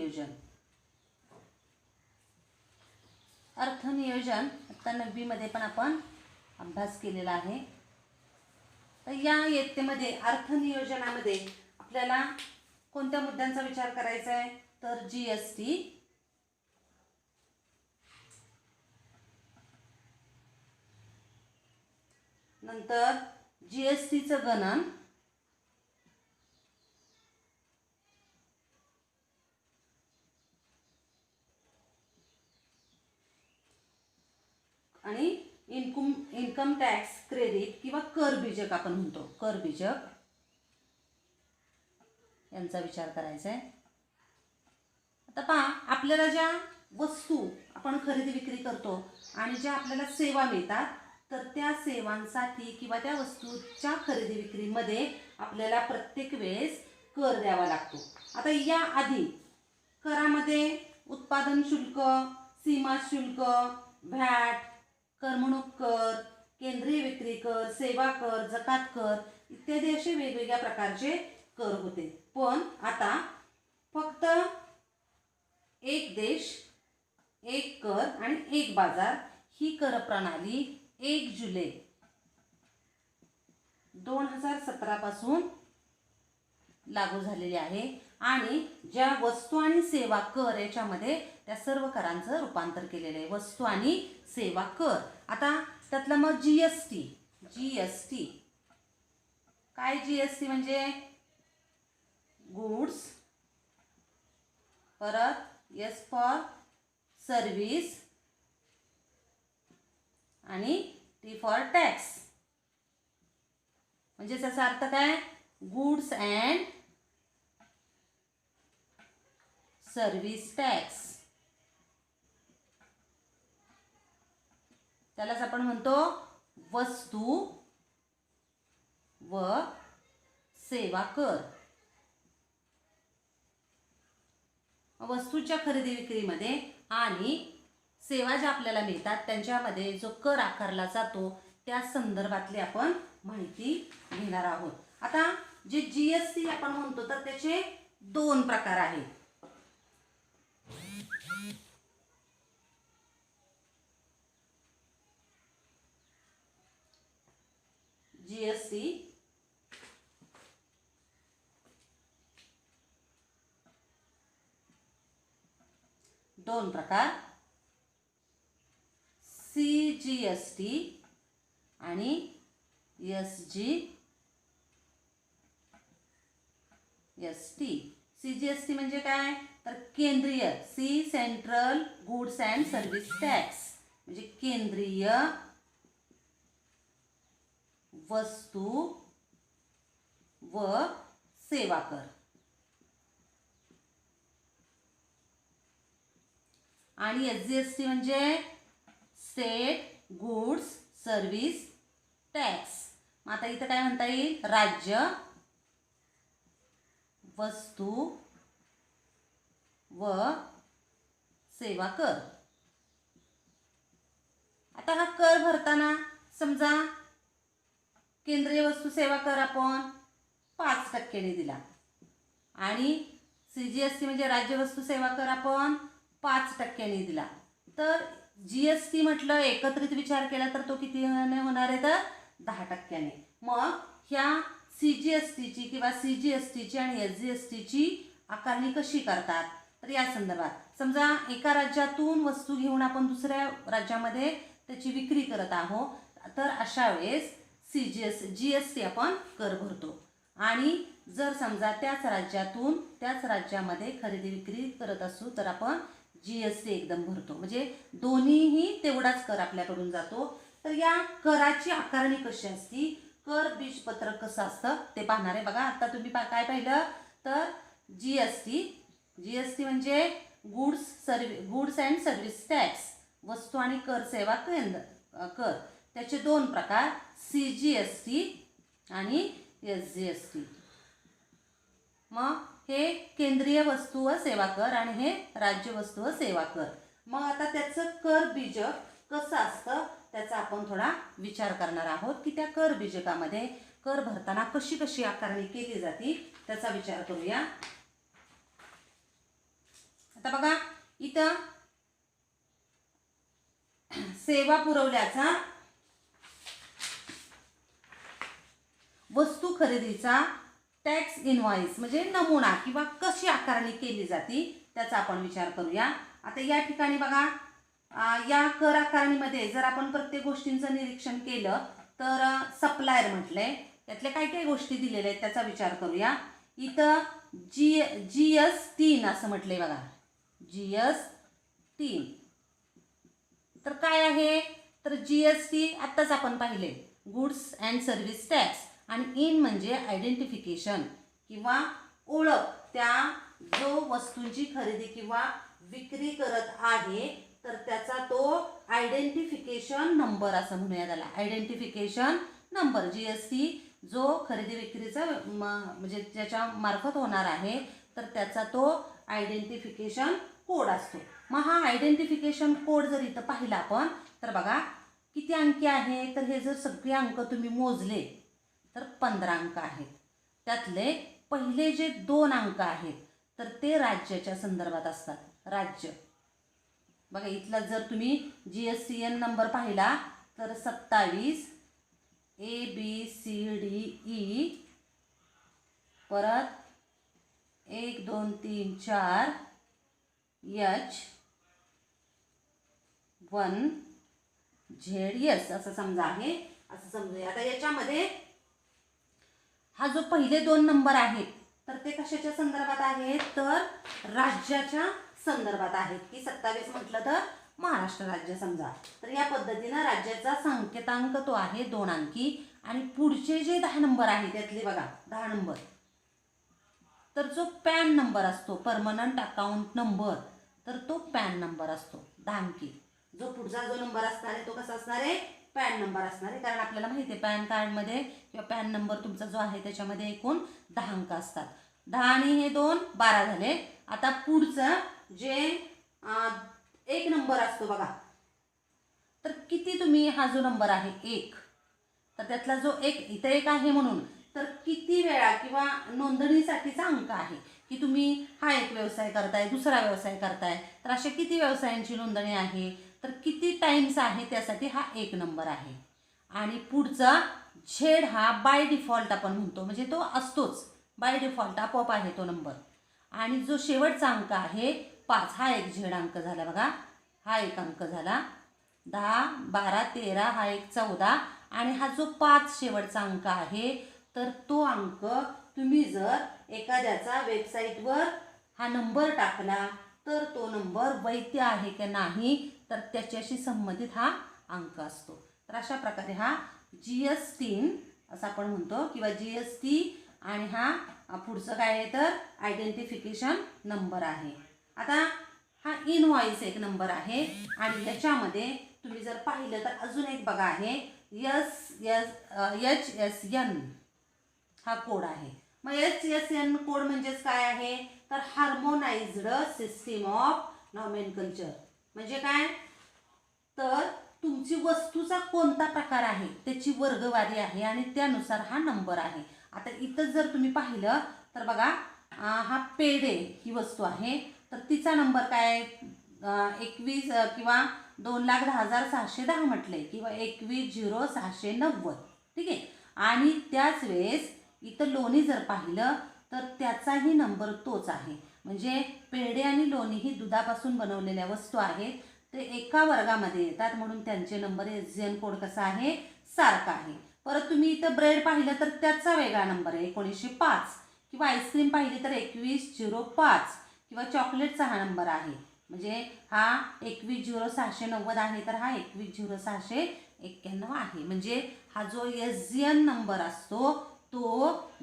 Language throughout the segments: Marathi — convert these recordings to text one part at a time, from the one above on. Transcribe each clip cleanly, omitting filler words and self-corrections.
अर्थनियोजन. अर्थनियोजन आता 9वी मध्ये पण आपण अभ्यास केलेला आहे. तर या इयत्तेमध्ये अर्थनियोजनामध्ये आपल्याला कोणत्या मुद्द्यांचा विचार करायचा आहे, तर जीएसटी, नंतर जीएसटीचं गणन, आणि इन्कम टॅक्स क्रेडिट किंवा करबीजक आपण म्हणतो, करबीजक यांचा विचार करायचा आहे. आता पहा, आपल्याला ज्या वस्तू आपण खरेदी विक्री करतो आणि ज्या आपल्याला सेवा मिळतात, तर त्या सेवांसाठी किंवा त्या वस्तूच्या खरेदी विक्रीमध्ये आपल्याला प्रत्येक वेळेस कर द्यावा लागतो. आता या आधी करामध्ये उत्पादन शुल्क, सीमा शुल्क, व्हॅट, करमणूक कर, केंद्रीय विक्री कर, सेवा कर, जकात कर इत्यादी असे वेगवेगळ्या प्रकारचे कर होते. पण आता फक्त एक देश, एक कर आणि एक बाजार ही कर प्रणाली 1 जुलै 2017 पासून लागू झालेली आहे. आणि ज्या वस्तू आणि सेवा कर याच्यामध्ये त्या सर्व करांचं रूपांतर केलेलं आहे, वस्तू आणि सेवा कर. आता त्यातलं मग जीएसटी, जीएसटी काय, जीएसटी म्हणजे गुड्स, परत एस फॉर सर्विस आणि टी फॉर टॅक्स. म्हणजे त्याचा अर्थ काय, गुड्स अँड सर्विस टॅक्स. त्यालाच आपण म्हणतो वस्तू व सेवा कर. वस्तूच्या खरेदी विक्रीमध्ये आणि सेवा ज्या आपल्याला मिळतात त्यांच्यामध्ये जो कर आकारला जातो त्या संदर्भातली आपण माहिती घेणार आहोत. आता जे जीएसटी आपण म्हणतो तर त्याचे 2 प्रकार आहेत. जीएसटी दोन प्रकार, सीजीएसटी आणि एसजीएसटी. सीजीएसटी म्हणजे काय, तर केंद्रीय, C central goods and service tax म्हणजे केंद्रीय वस्तू व सेवा कर. आणि एसजीएसटी म्हणजे स्टेट गुड्स सर्व्हिस टॅक्स. मग आता इथं काय म्हणता येईल, राज्य वस्तू व सेवा कर. आता हा कर भरताना समजा केंद्रीय वस्तू सेवा कर आपण 5% ने दिला आणि सीजीएसटी म्हणजे राज्य वस्तू सेवा कर आपण 5% ने दिला. तर जीएसटी म्हटलं एकत्रित विचार केला तर तो किती होणार आहे, तर 10% ने. मग ह्या सीजीएसटीची किंवा सीजीएसटीची आणि एसजीएसटीची आकारणी कशी करतात, तर या संदर्भात समजा एका राज्यातून वस्तू घेऊन आपण दुसऱ्या राज्यामध्ये त्याची विक्री करत आहोत, तर अशा वेळेस जीएसटी आपण कर भरतो. आणि जर समजा त्याच राज्यातून त्याच राज्यामध्ये खरेदी विक्री करत असू तर आपण जीएसटी एकदम भरतो. म्हणजे दोन्हीही तेवढाच कर आपल्याकडून जातो. तर या कराची आकारणी कशी असती, कर बीजपत्रक कसं असतं ते पाहणार आहे. बघा आता तुम्ही काय पाहिलं, तर जीएसटी म्हणजे गुड्स अँड सर्व्हिस टॅक्स, वस्तू आणि कर सेवा कर. त्याचे 2 प्रकार, सीजीएसटी आणि एसजीएसटी. मग हे केंद्रीय वस्तू व सेवा कर आणि हे राज्य वस्तू व सेवा कर. मग आता त्याचं कर बीजक कसं असतं त्याचा आपण थोडा विचार करणार आहोत की त्या कर बीजकामध्ये कर भरताना कशी कशी आकारणी केली जाते त्याचा विचार करूया. आता बघा इथं सेवा पुरवल्याचा वस्तू खरेदीचा टॅक्स इनव्हॉइस म्हणजे नमुना किंवा कशी आकारणी केली जाते त्याचा आपण विचार करूया. आता या ठिकाणी बघा या कर आकारणीमध्ये जर आपण प्रत्येक गोष्टींचं निरीक्षण केलं तर सप्लायर म्हटलंय, त्यातल्या काय काय गोष्टी दिलेल्या आहेत त्याचा विचार करूया. इथं GS3 असं म्हटलंय बघा, GS3 तर काय आहे तर GST आत्ताच आपण पाहिले गुड्स अँड सर्व्हिस टॅक्स, आणि इन म्हणजे आयडेंटिफिकेशन किंवा ओळख, त्या जो वस्तूंची खरेदी किंवा विक्री करत आहे तर त्याचा तो आयडेंटिफिकेशन नंबर असं म्हणूया त्याला, आयडेंटिफिकेशन नंबर. GST जो खरेदी विक्रीचा म्हणजे ज्याच्या मार्फत होणार आहे तर त्याचा तो आयडेंटिफिकेशन कोड असतो. मग हा आयडेंटिफिकेशन कोड जर इथं पाहिला आपण तर बघा किती अंकी आहे, तर हे जर सगळे अंक तुम्ही मोजले तर 15 अंक आहेत. त्यातले पहिले जे 2 अंक आहेत तर ते राज्याच्या संदर्भात असतात. राज्य बघा इथला जर तुम्ही GSTN नंबर पाहिला तर 27 ABCDE परत 1 2 3 4 H1ZS असं समजा आहे, असं समजूया. आता याच्यामध्ये हा जो पहिले 2 नंबर आहेत तर ते कशाच्या संदर्भात आहेत तर राज्याच्या संदर्भात आहेत. की 27 म्हटलं तर महाराष्ट्र राज्य समजा, तर या पद्धतीनं राज्याचा संकेतांक तो आहे 2 अंकी. आणि पुढचे जे 10 नंबर आहेत त्यातले बघा 10 नंबर तर जो पॅन नंबर असतो, परमनंट अकाउंट नंबर, तर तो पॅन नंबर असतो 10 अंकी. जो पुढचा जो नंबर असणार आहे तो कसा असणार आहे पॅन नंबर असणार आहे, कारण आपल्याला माहिती आहे पॅन कार्डमध्ये किंवा पॅन नंबर तुमचा जो आहे त्याच्यामध्ये एकूण 10 अंक असतात. 10 आणि हे 2 12 झाले. आता पुढचं जे 1 नंबर असतो बघा, तर किती तुम्ही हा जो नंबर आहे 1 तर त्यातला जो 1 इथं 1 आहे म्हणून तर किती वेळा किंवा नोंदणीसाठीचा अंक आहे की तुम्ही हा एक व्यवसाय करताय, दुसरा व्यवसाय करताय, तर अशा किती व्यवसायांची नोंदणी आहे तर किती टाइम्स आहे त्यासाठी हा 1 नंबर आहे. आणि पुढचा झेड हा बाय डिफॉल्ट आपण म्हणतो, म्हणजे तो असतोच बाय डिफॉल्ट, आपोआप आहे तो नंबर. आणि जो शेवटचा अंक आहे 5 हा एक झेड अंक झाला बघा, हा एक अंक झाला. 10 12 13 हा एक 14, आणि हा जो 5 शेवटचा अंक आहे तर तो अंक तुम्ही जर एखाद्याचा वेबसाईटवर हा नंबर टाकला तर तो नंबर वैध आहे की नाही तर त्याच्याशी संबंधित हा अंक असतो. तर अशा प्रकारे हा GS3 असं आपण म्हणतो किंवा GST, आणि हा पुढचं काय आहे तर आयडेंटिफिकेशन नंबर आहे. आता हा इनव्हॉइस एक नंबर आहे, आणि याच्यामध्ये तुम्ही जर पाहिलं तर अजून एक बघा आहे HSN हा कोड आहे. मग HSN कोड म्हणजेच काय आहे तर हार्मोनाइज्ड सिस्टीम ऑफ नॉमेनकल्चर. म्हणजे काय तर तुमची वस्तूचा कोणता प्रकार आहे त्याची वर्गवारी आहे आणि त्यानुसार हा नंबर आहे. आता इथं जर तुम्ही पाहिलं तर बघा हा पेढे ही वस्तू आहे तर तिचा नंबर काय 21 किंवा 2,10,610 म्हटलंय किंवा 21,0690, ठीक आहे. आणि त्याच वेळेस इथं लोणी जर पाहिलं तर त्याचाही नंबर तोच आहे. म्हणजे पेढे आणि लोणी ही दुधापासून बनवलेल्या वस्तू आहेत, ते एका वर्गामध्ये येतात म्हणून त्यांचे नंबर SGN कोड कसा आहे सारखा आहे. परत तुम्ही इथं ब्रेड पाहिलं तर त्याचा वेगळा नंबर आहे 1905, किंवा आईस्क्रीम पाहिली तर 2105, किंवा चॉकलेटचा हा नंबर आहे म्हणजे हा 21,0690 आहे तर हा 21,0691 आहे. म्हणजे हा जो SGN नंबर असतो तो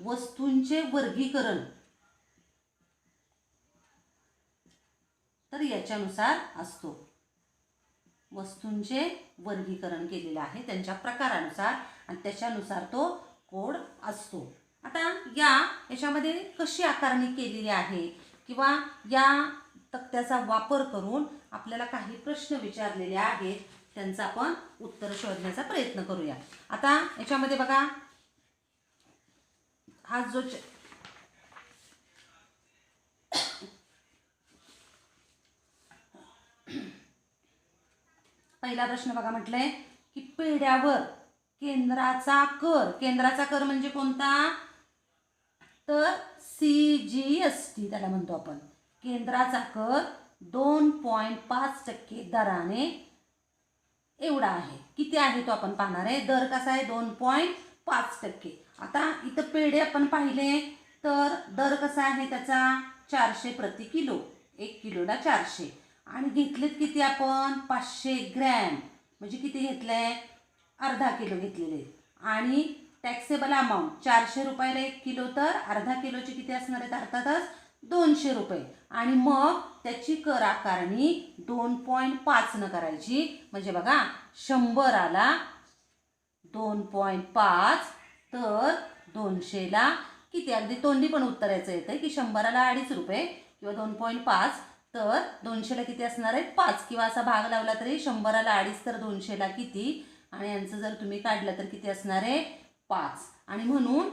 वस्तूंचे वर्गीकरण तर याच्यानुसार असतो. वस्तूंचे वर्गीकरण केलेलं आहे त्यांच्या प्रकारानुसार आणि त्याच्यानुसार तो कोड असतो. आता याच्यामध्ये कशी आकारणी केलेली आहे किंवा या तक्त्याचा वापर करून आपल्याला काही प्रश्न विचारलेले आहेत त्यांचं आपण उत्तर शोधण्याचा प्रयत्न करूया. आता याच्यामध्ये बघा हा जो पहिला प्रश्न बघा, म्हटलंय की पेढ्यावर केंद्राचा कर म्हणजे कोणता, तर CGST त्याला म्हणतो आपण. केंद्राचा कर 2.5% दराने एवढा आहे. किती आहे तो आपण पाहणार आहे. दर कसा आहे, 2.5%. आता इथं पेढे आपण पाहिले तर दर कसा आहे त्याचा, 400 प्रति किलो, 1 किलोला 400. आणि घेतलेत किती आपण, 500 ग्रॅम, म्हणजे किती घेतलंय, अर्धा किलो घेतलेले. आणि टॅक्सेबल अमाऊंट 400 रुपयाला 1 किलो, तर अर्धा किलोचे किती असणार आहेत, अर्थातच 200 रुपये. आणि मग त्याची कर आकारणी 2.5 न करायची. म्हणजे बघा 100ला 2.5, तर 200ला किती, अगदी तोंडी पण उत्तरायचं येतं की 100ला 2.5 रुपये किंवा 2.5, तर 200ला किती असणार आहे, 5. किंवा असा भाग लावला तरी 100ला 2.5 तर 200ला किती, आणि यांचं जर तुम्ही काढलं तर किती असणार आहे, 5. आणि म्हणून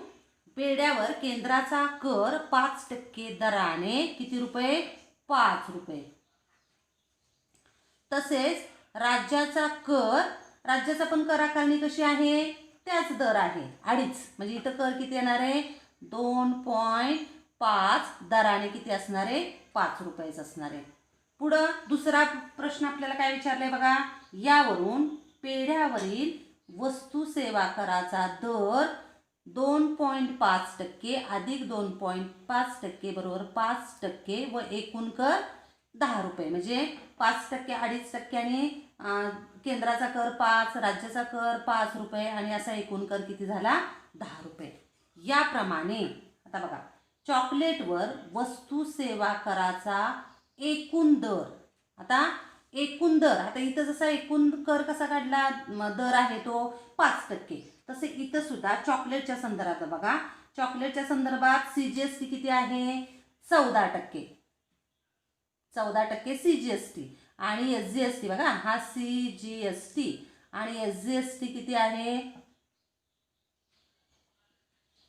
पेढ्यावर केंद्राचा कर 5% दराने किती रुपये, 5 रुपये. तसेच राज्याचा पण कर आकारणी कशी आहे, त्याच दर आहे 2.5. म्हणजे इथं कर किती येणार आहे, 2.5 दराने किती असणार आहे, 5 रुपयेच असणार आहे. पुढं दुसरा प्रश्न आपल्याला काय विचारलाय बघा, यावरून पेढ्यावरील वस्तू सेवा कराचा दर 2.5% अधिक 2.5% बरोबर 5% व एकूण कर 10 रुपये. म्हणजे 5%, 2.5% आणि केंद्राचा कर 5, राज्याचा कर 5 रुपये आणि असा एकूण कर किती झाला, 10 रुपये. याप्रमाणे आता बघा, चॉकलेटवर वस्तू सेवा कराचा एकूण दर. आता एकूण दर, आता इथं जसा एकूण कर कसा काढला, दर आहे तो 5%, तसे इथं सुद्धा चॉकलेटच्या संदर्भात बघा, चॉकलेटच्या संदर्भात CGST किती आहे, 14%. 14% CGST. आणि SGST बघा, हा CGST आणि SGST किती आहे,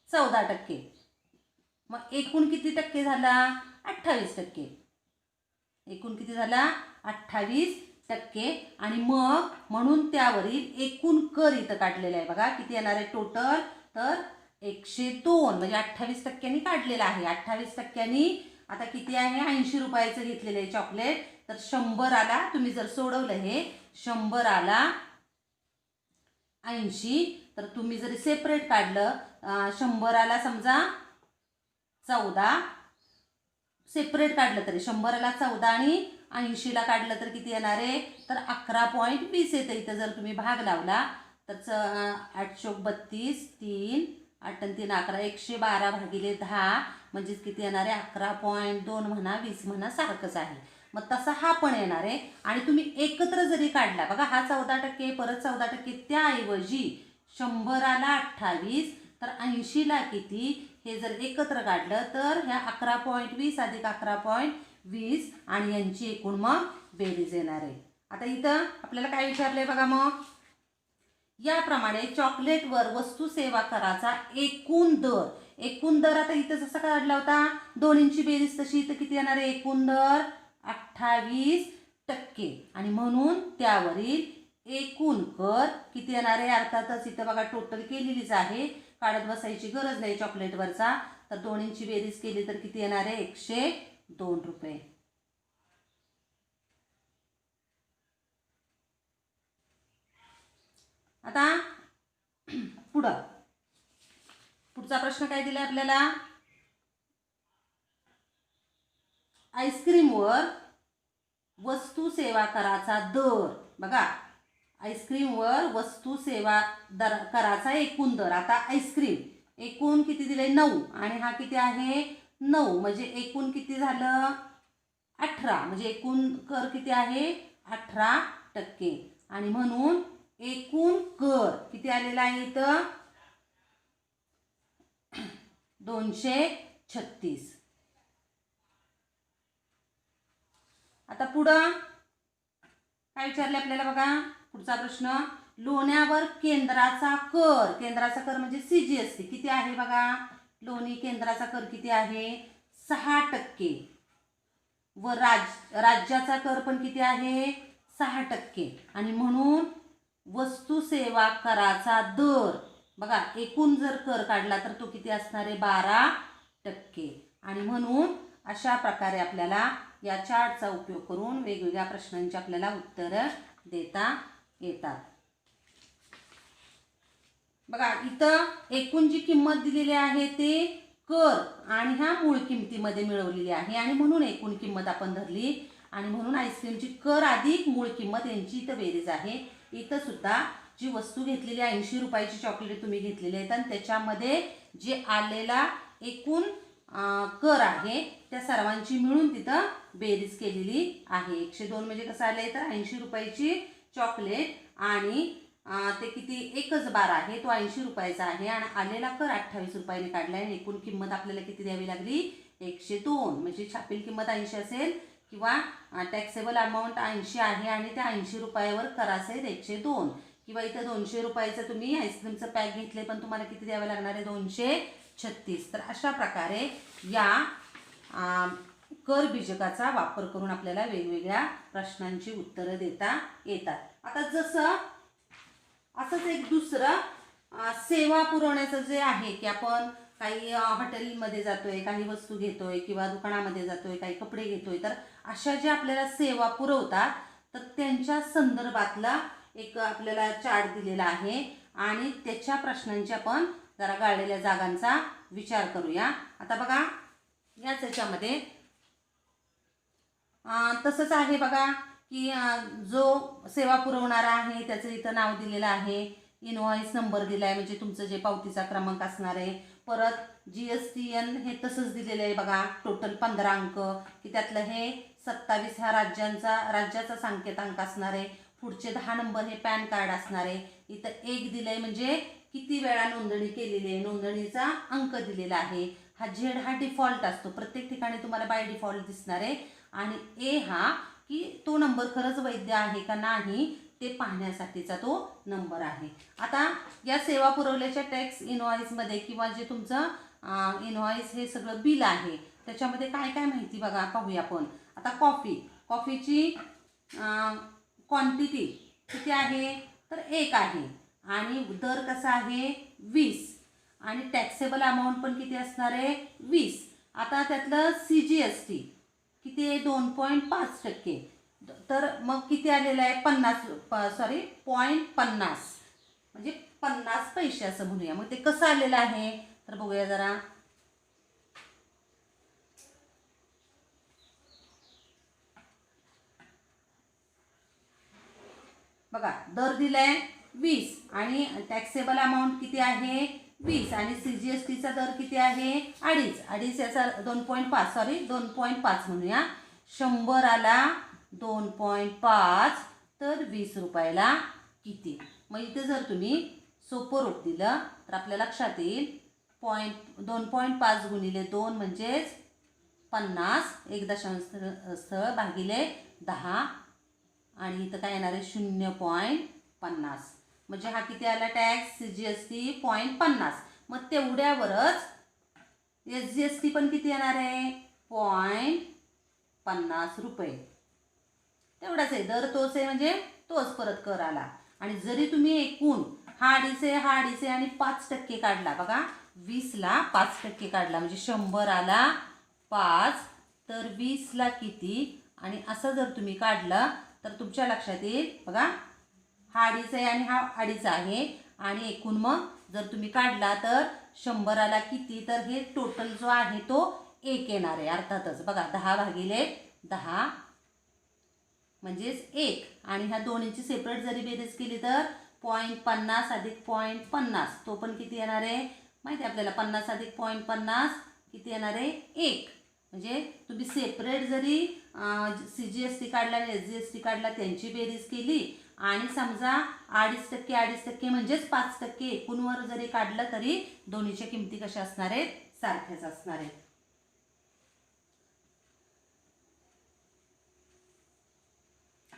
14%. मग एकूण किती टक्के झाला, 28%. एकूण किती झाला, 28%. आणि मग म्हणून त्यावरील एकूण कर इथं काढलेला आहे बघा, किती येणार आहे टोटल, तर 102. म्हणजे 28%नी काढलेला आहे. 28%नी आता किती आहे, 80 रुपयाचं घेतलेलं आहे चॉकलेट. तर 100ला तुम्ही जर सोडवलं, हे 100ला 80, तर तुम्ही जरी सेपरेट काढलं, 100ला समजा 14 सेपरेट काढलं तरी 100ला 14 आणि 80ला काढलं तर किती येणार आहे, तर 11.20 येतं. इथं जर तुम्ही भाग लावला तर 832, 3, 8 आणि 3 11, 112 भागिले 10 म्हणजेच किती येणार आहे, 11.2 म्हणा, 20 म्हणा, सारखंच आहे. मग तसा हा पण येणार आहे. आणि तुम्ही एकत्र जरी काढला बघा, हा 14% परत 14%, त्याऐवजी 100ला 28 तर 80ला किती, हे जर एकत्र काढलं तर ह्या 11.20 अधिक 11.20 आणि यांची एकूण मग बेरीज येणार आहे. आता इथं आपल्याला काय विचारलंय बघा, मग याप्रमाणे चॉकलेटवर वस्तू सेवा कराचा एकूण दर आता इथं जसा काढला होता, दोन्हींची बेरीज तशी इथं किती येणार आहे, एकूण दर 28%. आणि म्हणून त्यावरील एकूण कर किती येणार आहे, अर्थातच इथं बघा टोटल केलेलीच आहे, काढत बसायची गरज नाही चॉकलेटवरचा. तर दोन्हींची बेरीज केली तर किती येणार आहे, 102 रुपये. आता पुढचा प्रश्न काय दिलाय आपल्याला, आईस्क्रीमवर वस्तू सेवा कराचा दर. बघा, आईस्क्रीमवर वस्तू सेवा कराचा एकूण दर. आता आईस्क्रीम एकूण किती दिले, 9 आणि हा किती आहे, 9 म्हणजे एकूण किती झालं, 18. म्हणजे एकूण कर किती आहे, 18%. आणि म्हणून एकूण कर किती आलेला आहे इथं, 236. आता पुढं काय विचारले आपल्याला बघा, पुढचा प्रश्न, लोण्यावर केंद्राचा कर म्हणजे CGST किती आहे बघा, लोणी केंद्राचा कर किती आहे, 6%. व राज्याचा कर पण किती आहे, 6% आणि म्हणून वस्तू सेवा कराचा दर बघा एकूण जर कर काढला तर तो किती असणार आहे 12% आणि म्हणून अशा प्रकारे आपल्याला या चार्टचा उपयोग करून वेगवेगळ्या प्रश्नांची आपल्याला उत्तरं देता येतात. बघा इथं एकूण जी किंमत दिलेली आहे ते कर आणि ह्या मूळ किमतीमध्ये मिळवलेली आहे आणि म्हणून एकूण किंमत आपण धरली आणि म्हणून आईस्क्रीमची कर अधिक मूळ किंमत यांची इथं बेरीज आहे. इथं सुद्धा जी वस्तू घेतलेली 80 रुपयाची चॉकलेट तुम्ही घेतलेली आहेत आणि त्याच्यामध्ये जे आलेला एकूण कर आहे त्या सर्वांची मिळून तिथं बेरीज केलेली आहे. 102 म्हणजे कसं आलंय तर 80 रुपयाची चॉकलेट आणि ते किती एकच बार आहे तो 80 रुपयाचा आहे आणि आलेला कर 28 रुपयाने काढला आहे आणि एकूण किंमत आपल्याला किती द्यावी लागली 102 म्हणजे छापील किंमत 80 असेल किंवा टॅक्सेबल अमाऊंट 80 आहे आणि त्या 80 रुपयावर करासहित 102 किंवा इथं 200 रुपयाचं तुम्ही आईस्क्रीमचं पॅक घेतले पण तुम्हाला किती द्यावं लागणार आहे 236. तर अशा प्रकारे या कर बीजकाचा वापर करून आपल्याला वेगवेगळ्या प्रश्नांची उत्तरं देता येतात. आता जसं असंच एक दुसरं सेवा पुरवण्याचं जे आहे की आपण काही हॉटेलमध्ये जातोय काही वस्तू घेतोय किंवा दुकानामध्ये जातोय काही कपडे घेतोय तर अशा ज्या आपल्याला सेवा पुरवतात तर त्यांच्या संदर्भातला एक आपल्याला चार्ट दिलेला आहे आणि त्याच्या प्रश्नांची आपण जरा गाळलेल्या जागांचा विचार करूया. आता बघा याच याच्यामध्ये तसंच आहे बघा की जो सेवा पुरवणारा आहे त्याचं इथं नाव दिलेलं आहे, इनवॉइस नंबर दिला आहे म्हणजे तुमचं जे पावतीचा क्रमांक असणार आहे. परत GSTN हे तसंच दिलेलं आहे बघा, टोटल 15 अंक की त्यातलं हे 27 ह्या राज्याचा सांकेतांक असणार आहे. पुढचे 10 नंबर हे पॅन कार्ड असणार आहे. इथं 1 दिलं आहे म्हणजे किती वेळा नोंदणी केलेली आहे, नोंदणीचा अंक दिलेला आहे. हा Z हा डिफॉल्ट असतो, प्रत्येक ठिकाणी तुम्हाला बाय डिफॉल्ट दिसणार आहे आणि A हा की तो नंबर खरंच वैध आहे का नाही ते पाहण्यासाठीचा तो नंबर आहे. आता या सेवा पुरवल्याच्या टॅक्स इनवॉइसमध्ये किंवा जे तुमचं इनवॉइस हे सगळं बिल आहे त्याच्यामध्ये काय काय माहिती बघा पाहूया आपण. आता कॉफीची क्वांटिटी किती आहे तर 1 आहे आणि दर कसा आहे 20 आणि टॅक्सेबल अमाऊंट पण किती असणार आहे 20. आता त्यातलं CGST किती आहे 2.5% तर मग किती आलेलं आहे 0.50 म्हणजे 50 पैसे असं म्हणूया. मग ते कसं आलेलं आहे तर बघूया जरा. बघा दर दिलाय 20 आणि टॅक्सेबल अमाऊंट किती आहे 20 आणि CGSTचा दर किती आहे 2.5 याचा 2.5 म्हणूया. 100 आला 2.5 तर 20 रुपयाला किती. मग इथे जर तुम्ही सोपं रूप दिलं तर आपल्या लक्षात येईल 2.5 गुणिले 2 म्हणजेच 50 एक दशांश स्थळ भागिले 10 आणि इथं काय येणार आहे 0.50 म्हणजे हा किती आला टॅक्स CGST 0.50. मग तेवढ्यावरच SGST पण किती येणार आहे 0.50 रुपये. तेवढाच आहे, दर तोच आहे म्हणजे तोच परत कर आला. आणि जरी तुम्ही एकूण हा 2.5 आणि 5% काढला बघा 20ला 5% काढला म्हणजे 100 आला 5 तर 20ला किती आणि असं जर तुम्ही काढलं तर तुमच्या लक्षात येईल बघा हा 2.5 आहे आणि हा 2.5 आहे आणि एकूण मग जर तुम्ही काढला तर 100 आला किती तर हे टोटल जो आहे तो 1 येणार आहे अर्थातच. बघा 10 भागिले 10 म्हणजेच 1 आणि ह्या दोन्हीची सेपरेट जरी बेरीज केली तर 0.50 अधिक 0.50 तो पण किती येणार आहे माहिती आहे आपल्याला 50 अधिक 0.50 किती येणार आहे 1. म्हणजे तुम्ही सेपरेट जरी CGST काढला आणि SGST काढला त्यांची बेरीज केली आणि समजा 2.5% म्हणजेच 5% एकूणवर जरी काढलं तरी दोन्हीच्या किमती कशा असणार आहेत सारख्याच असणार आहेत.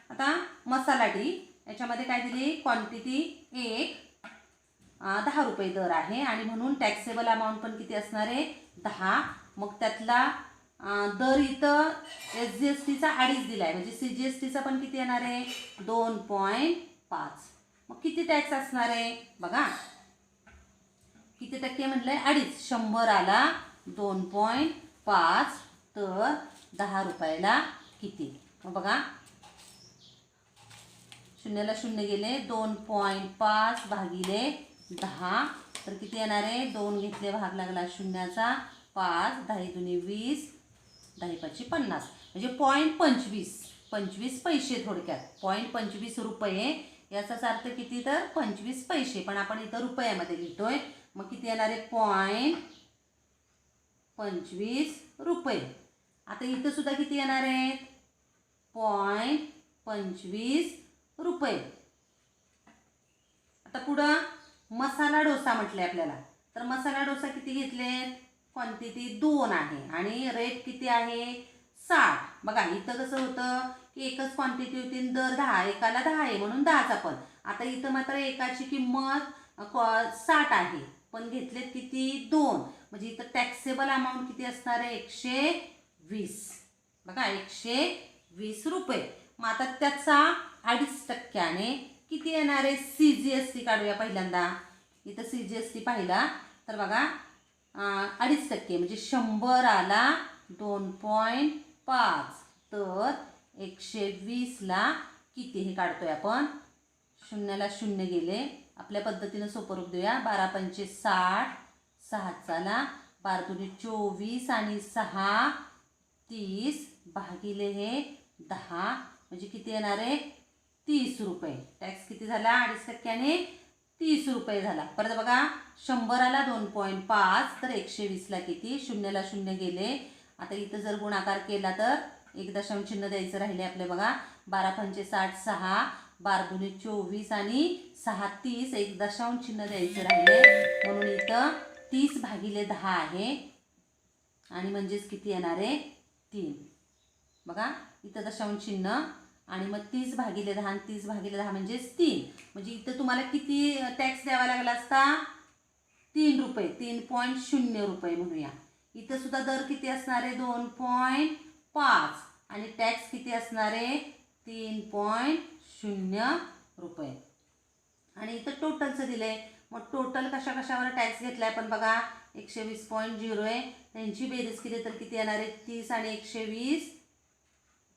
आता मसाला टी याच्यामध्ये काय दिली क्वांटिटी 1 10 रुपये दर आहे आणि म्हणून टॅक्सेबल अमाऊंट पण किती असणार आहे 10. मग त्यातला दर इथं SGSTचा 2.5 दिला आहे, म्हणजे CGSTचा पण किती येणार आहे 2.5. मग किती टॅक्स असणार आहे बघा, किती टक्के म्हटलंय 2.5. 100ला 2.5 तर 10 रुपयाला किती. मग बघा 0ला 0 गेले, 2.5 भागिले 10 तर किती येणार आहे, 2 घेतले भाग लागला शून्याचा, 5, 10 दुनी 20, 10 पाचशे 50, म्हणजे 0.25 पैसे. थोडक्यात 0.25 रुपये याचाच अर्थ किती तर 25 पैसे, पण आपण इथं रुपयामध्ये लिहितोय. मग किती येणार आहे 0.25 रुपये. आता इथं सुद्धा किती येणार आहे 0.25 रुपये. आता पुढं मसाला डोसा म्हटले आपल्याला, तर मसाला डोसा किती घेतले, क्वांटिटी 2 आहे आणि रेट किती आहे 60. बघा इथं कसं होतं की एकच क्वांटिटी होती, दर 10, एकाला 10 आहे म्हणून 10चा पण. आता इथं मात्र एकाची किंमत 60 आहे, पण घेतलेत किती 2, म्हणजे इथं टॅक्सेबल अमाऊंट किती असणार आहे 120. बघा 120 रुपये. मग आता त्याचा 2.5% किती येणार आहे CGST काढूया पहिल्यांदा. इथं CGST पाहिला तर बघा 2.5% म्हणजे 100ला 2.5 तर 120ला किती हे काढतोय आपण. 0ला 0 गेले, आपल्या पद्धतीनं सोपं रूप देऊया. 12 पंचे 60, 6ला 12 दुनी 24 आणि 6 30 भागिले हे 10 म्हणजे किती येणार आहे 30 रुपये. टॅक्स किती झाला 2.5%ने 30 रुपये झाला. परत बघा 100ला 2.5 तर 120ला किती, 0ला 0 गेले. आता इथं जर गुणाकार केला तर एक दशांश चिन्ह द्यायचं राहिले आपले. बघा 12 पंचे 60, 6, 12 दुनी 24 आणि 6 30, एक दशांश चिन्ह द्यायचं राहिले म्हणून इथं 30 भागिले 10 आहे आणि म्हणजेच किती येणार आहे 3. बघा इथं दशांश चिन्ह आणि मग 30 भागिले 10 आणि 30 भागिले 10 म्हणजेच 3. म्हणजे इथं तुम्हाला किती टॅक्स द्यावा लागला असता 3 रुपये, 3.0 रुपये म्हणूया. इथं सुद्धा दर किती असणार आहे 2.5 आणि टॅक्स किती असणार आहे 3.0 रुपये. आणि इथं टोटलचं दिलंय. मग टोटल कशावर टॅक्स घेतलाय पण बघा 120.0 आहे, त्यांची बेरीज केली तर किती येणार आहे 30 आणि 120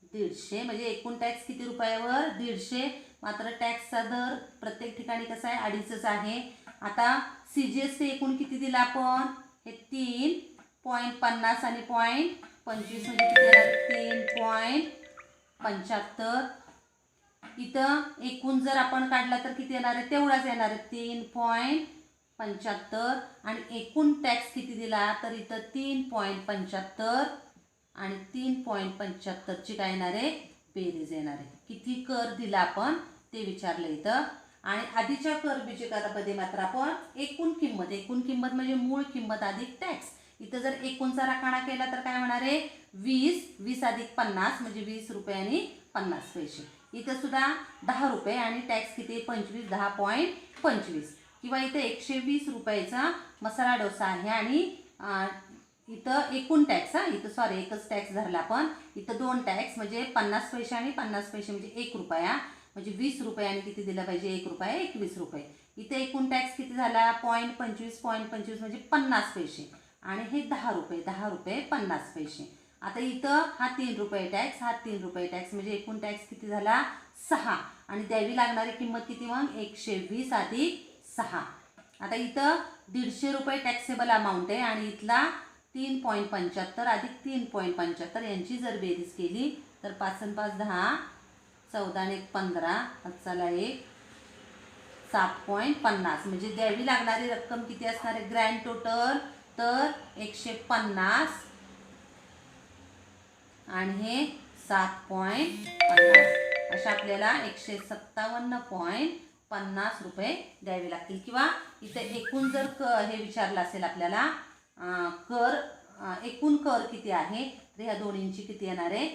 150, म्हणजे एकूण टॅक्स किती रुपयावर 150. मात्र टॅक्सचा दर प्रत्येक ठिकाणी कसा आहे 2.5च आहे. आता CGST एकूण किती दिला आपण हे 3.50 आणि 0.25 म्हणजे किती येणार 3.75. इथं एकूण जर आपण काढला तर किती येणार आहे तेवढाच येणार आहे 3.75 आणि एकूण टॅक्स किती दिला तर इथं 3.75 आणि 3.75ची काय येणार आहे बेरीज येणार आहे. किती कर दिला आपण ते विचारलं इथं. आणि आधीच्या कर बीजकारामध्ये मात्र आपण एकूण किंमत म्हणजे मूळ किंमत अधिक टॅक्स. इथं जर एकूणचा राखाणा केला तर काय होणार आहे 20 अधिक 50 म्हणजे 20 रुपये आणि 50 पैसे. इथं सुद्धा 10 रुपये आणि टॅक्स किती 25, 10.25 किंवा इथं 120 रुपयाचा मसाला डोसा आहे आणि इथं एकूण टॅक्स इथं एकच टॅक्स धरला आपण. इथं 2 टॅक्स म्हणजे 50 पैसे आणि 50 पैसे म्हणजे 1 रुपया, म्हणजे 20 रुपये आणि किती दिला पाहिजे 1 रुपया 21 रुपये. इथं एकूण टॅक्स किती झाला 0.25 म्हणजे 50 पैसे आणि हे 10 रुपये 50 पैसे. आता इथं हा 3 रुपये टॅक्स, हा 3 रुपये टॅक्स म्हणजे एकूण टॅक्स किती झाला 6 आणि द्यावी लागणारी किंमत किती मग 120 अधिक 6. आता इथं 150 रुपये टॅक्सेबल अमाऊंट आहे आणि इथला 3.75 अधिक 3.75 यांची जर बेरीज केली तर 5 आणि 5 10, 14 आणि 1 15, चला 1 7.50 म्हणजे द्यावी लागणारी रक्कम किती असणार आहे ग्रँड टोटल तर 150 आणि हे 7.50 अशा आपल्याला 157.50 रुपये द्यावे लागतील. किंवा इथे एकूण जर हे विचारलं असेल आपल्याला एकूण कर किती आहे तर ह्या दोन्हींची किती येणार आहे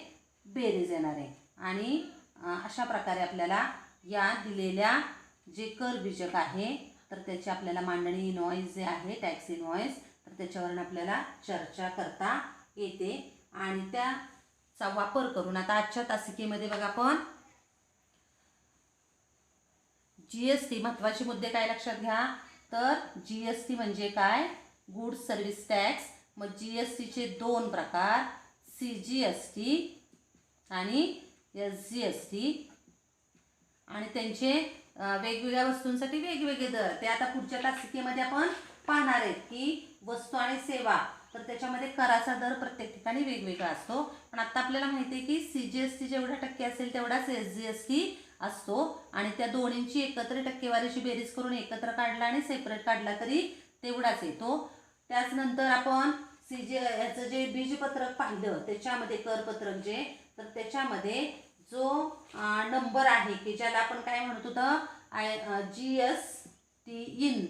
बेरीज येणार आहे. आणि अशा प्रकारे आपल्याला या दिलेल्या जे कर बीजक आहे तर त्याची आपल्याला मांडणी इनवॉइस जे आहे टॅक्स इनवॉइस तर त्याच्यावरून आपल्याला चर्चा करता येते. आणि त्याचा वापर करून आता आजच्या तासिकेमध्ये बघा आपण GST महत्त्वाचे मुद्दे काय लक्षात घ्या. तर GST म्हणजे काय, गुड्स सर्व्हिस टॅक्स. मग GSTचे दोन प्रकार, CGST आणि SGST, आणि त्यांचे वेगवेगळ्या वस्तूंसाठी वेगवेगळे दर. ते आता पुढच्या तासिकेमध्ये आपण पाहणार आहेत की वस्तू आणि सेवा, तर त्याच्यामध्ये कराचा दर प्रत्येक ठिकाणी वेगवेगळा असतो. पण आता आपल्याला माहिती आहे की CGST जेवढा टक्के असेल तेवढाच SGST असतो, आणि त्या दोन्हींची एकत्र टक्केवारीची बेरीज करून एकत्र काढला आणि सेपरेट काढला तरी तेवढाच येतो. त्याचनंतर आपण याचं जे बीजपत्रक पाहिलं त्याच्यामध्ये करपत्रक जे, तर त्याच्यामध्ये जो नंबर आहे की ज्याला आपण काय म्हणत होतं GSTIN,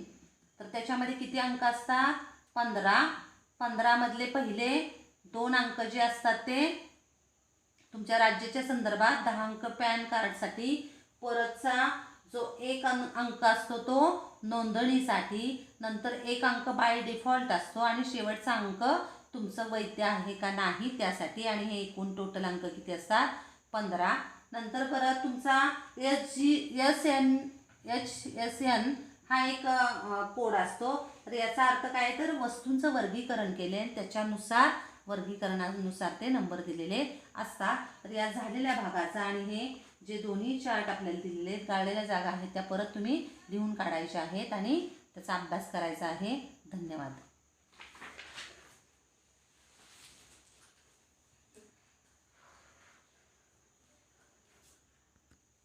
तर त्याच्यामध्ये किती अंक असतात, 15. 15 मधले पहिले 2 अंक जे असतात ते तुमच्या राज्याच्या संदर्भात, 10 अंक पॅन कार्डसाठी, परतचा जो 1 अंक असतो तो नोंदणीसाठी, नंतर 1 अंक बाय डिफॉल्ट असतो, आणि शेवटचा अंक तुमचं वैध आहे का नाही त्यासाठी, आणि हे एकूण टोटल अंक किती असतात, 15. नंतर परत तुमचा HSN हा एक कोड असतो. तर याचा अर्थ काय, तर वस्तूंचं वर्गीकरण केले आणि त्याच्यानुसार वर्गीकरणानुसार ते नंबर दिलेले असतात. तर या झालेल्या भागाचा आणि हे जे दोन्ही चार्ट आपल्याला दिलेले आहेत, गाळलेल्या जागा आहेत त्या परत तुम्ही लिहून काढायच्या आहेत आणि त्याचा अभ्यास करायचा आहे. धन्यवाद.